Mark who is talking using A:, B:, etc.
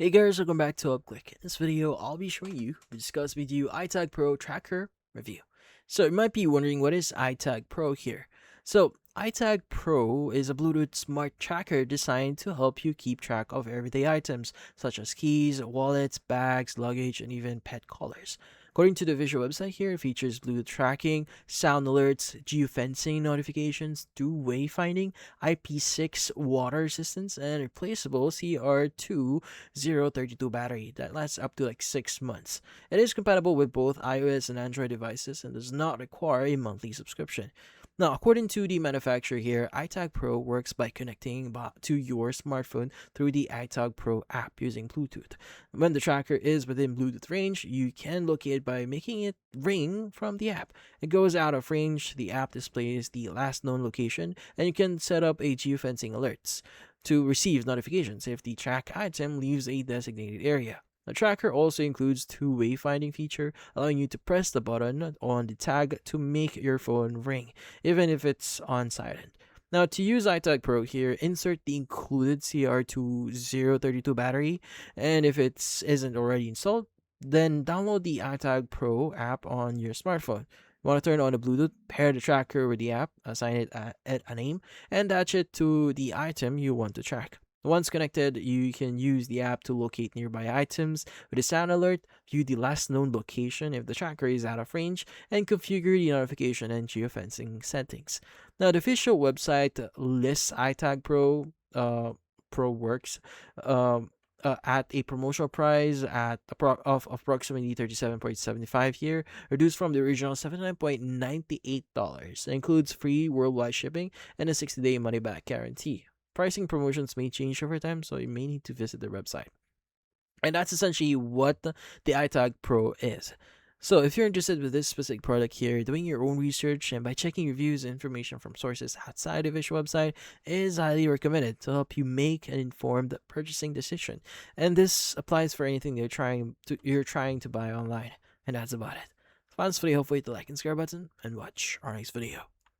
A: Hey guys, welcome back to UpClick. In this video, I'll be showing you to discuss with you iTagPro Tracker Review. So you might be wondering what is iTagPro here. So iTagPro is a Bluetooth smart tracker designed to help you keep track of everyday items such as keys, wallets, bags, luggage, and even pet collars. According to the visual website here, it features Bluetooth tracking, sound alerts, geofencing notifications, two-way finding, IP6 water resistance, and replaceable CR2032 battery that lasts up to like 6 months. It is compatible with both iOS and Android devices and does not require a monthly subscription. Now, according to the manufacturer here, iTagPro works by connecting to your smartphone through the iTagPro app using Bluetooth. When the tracker is within Bluetooth range, you can locate it by making it ring from the app. It goes out of range, the app displays the last known location, and you can set up a geofencing alerts to receive notifications if the track item leaves a designated area. The tracker also includes two-way finding feature, allowing you to press the button on the tag to make your phone ring, even if it's on silent. Now, to use iTagPro here, insert the included CR2032 battery, and if it isn't already installed, then download the iTagPro app on your smartphone. You want to turn on the Bluetooth, pair the tracker with the app, assign it a name, and attach it to the item you want to track. Once connected, you can use the app to locate nearby items with a sound alert, view the last known location if the tracker is out of range, and configure the notification and geofencing settings. Now, the official website lists iTagPro Pro works at a promotional price of approximately $37.75 here, reduced from the original $79.98. It includes free worldwide shipping and a 60-day money-back guarantee. Pricing promotions may change over time, so you may need to visit their website. And that's essentially what the iTagPro is. So if you're interested with this specific product here, doing your own research and by checking reviews and information from sources outside of your website is highly recommended to help you make an informed purchasing decision. And this applies for anything you're trying to buy online. And that's about it. Find this video, hopefully hit the like and subscribe button and watch our next video.